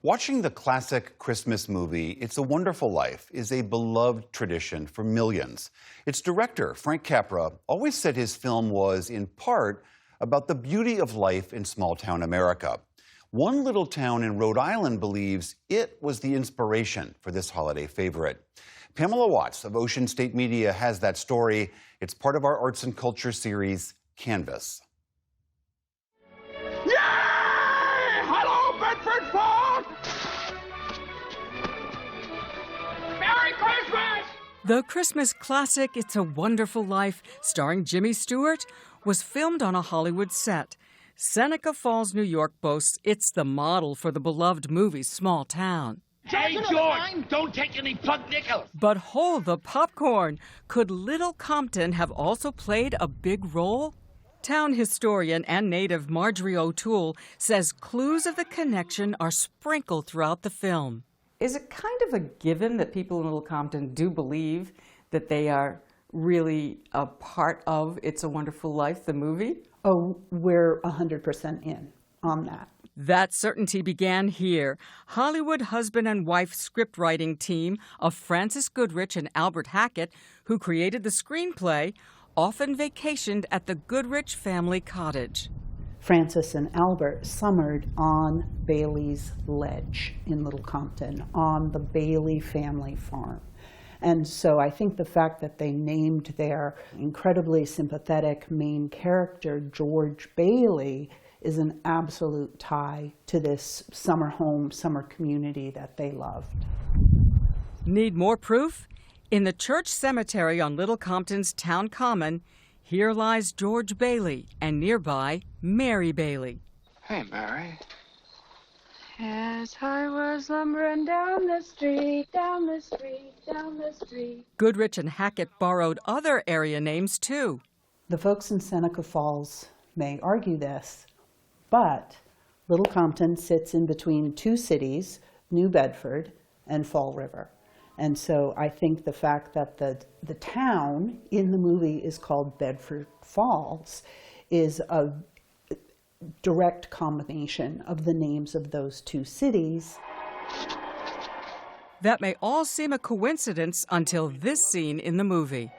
Watching the classic Christmas movie, It's a Wonderful Life, is a beloved tradition for millions. Its director, Frank Capra, always said his film was, in part, about the beauty of life in small-town America. One little town in Rhode Island believes it was the inspiration for this holiday favorite. Pamela Watts of Ocean State Media has that story. It's part of our arts and culture series, Canvas. Yay! Hello, Bedford Falls! Merry Christmas! The Christmas classic It's a Wonderful Life, starring Jimmy Stewart, was filmed on a Hollywood set. Seneca Falls, New York boasts it's the model for the beloved movie Small Town. Hey, George, don't take any plug nickels. But hold the popcorn. Could Little Compton have also played a big role? Town historian and native Marjorie O'Toole says clues of the connection are sprinkled throughout the film. Is it kind of a given that people in Little Compton do believe that they are really a part of It's a Wonderful Life, the movie? Oh, we're 100% in on that. That certainty began here. Hollywood husband and wife scriptwriting team of Frances Goodrich and Albert Hackett, who created the screenplay, often vacationed at the Goodrich family cottage. Frances and Albert summered on Bailey's Ledge in Little Compton, on the Bailey family farm. And so I think the fact that they named their incredibly sympathetic main character, George Bailey, is an absolute tie to this summer home, summer community that they loved. Need more proof? In the church cemetery on Little Compton's town common, here lies George Bailey, and nearby, Mary Bailey. Hey, Mary. As I was lumbering down the street, down the street, down the street. Goodrich and Hackett borrowed other area names, too. The folks in Seneca Falls may argue this, but Little Compton sits in between two cities, New Bedford and Fall River. And so I think the fact that the town in the movie is called Bedford Falls is a direct combination of the names of those two cities. That may all seem a coincidence until this scene in the movie.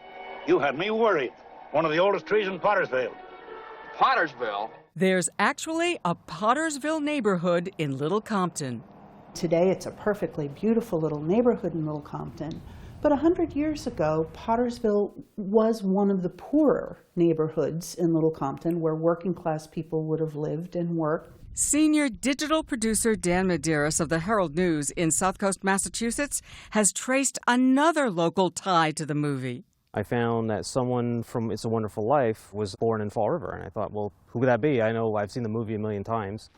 You had me worried. One of the oldest trees in Pottersville. Pottersville? There's actually a Pottersville neighborhood in Little Compton. Today it's a perfectly beautiful little neighborhood in Little Compton, but 100 years ago, Pottersville was one of the poorer neighborhoods in Little Compton where working class people would have lived and worked. Senior digital producer Dan Medeiros of the Herald News in South Coast, Massachusetts, has traced another local tie to the movie. I found that someone from It's a Wonderful Life was born in Fall River, and I thought, well, who could that be? I know I've seen the movie a million times.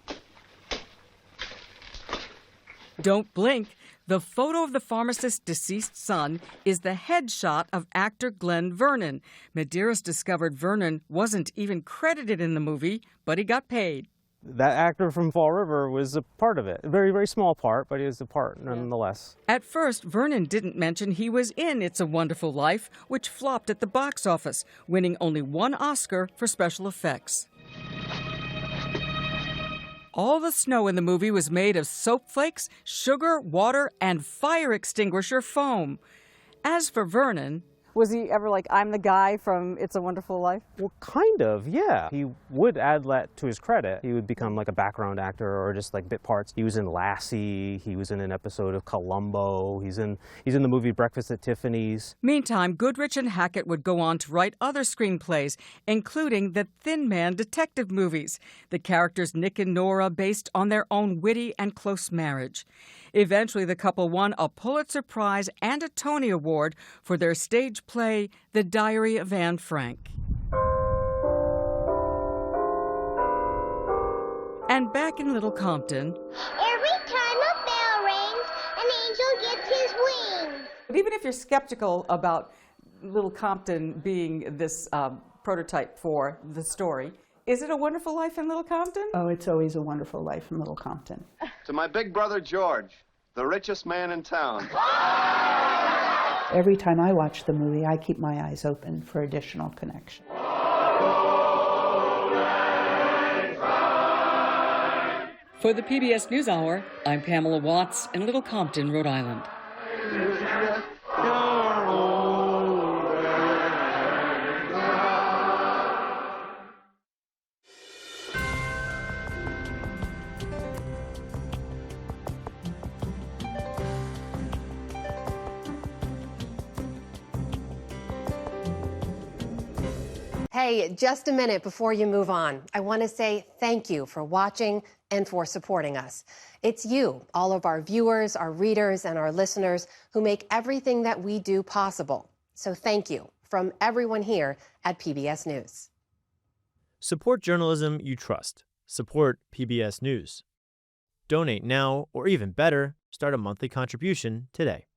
Don't blink. The photo of the pharmacist's deceased son is the headshot of actor Glenn Vernon. Medeiros discovered Vernon wasn't even credited in the movie, but he got paid. That actor from Fall River was a part of it. A very, very small part, but he was a part nonetheless. At first, Vernon didn't mention he was in It's a Wonderful Life, which flopped at the box office, winning only one Oscar for special effects. All the snow in the movie was made of soap flakes, sugar, water, and fire extinguisher foam. As for Vernon... Was he ever like, I'm the guy from It's a Wonderful Life? Well, kind of, yeah. He would add that to his credit. He would become like a background actor or just like bit parts. He was in Lassie. He was in an episode of Columbo. He's in the movie Breakfast at Tiffany's. Meantime, Goodrich and Hackett would go on to write other screenplays, including the Thin Man detective movies, the characters Nick and Nora based on their own witty and close marriage. Eventually, the couple won a Pulitzer Prize and a Tony Award for their stage play, The Diary of Anne Frank. And back in Little Compton... Every time a bell rings, an angel gets his wings. But even if you're skeptical about Little Compton being this prototype for the story, is it a wonderful life in Little Compton? Oh, it's always a wonderful life in Little Compton. To my big brother George, the richest man in town. Every time I watch the movie, I keep my eyes open for additional connection. For the PBS NewsHour, I'm Pamela Watts in Little Compton, Rhode Island. Hey, just a minute before you move on. I want to say thank you for watching and for supporting us. It's you, all of our viewers, our readers, and our listeners who make everything that we do possible. So thank you from everyone here at PBS News. Support journalism you trust. Support PBS News. Donate now, or even better, start a monthly contribution today.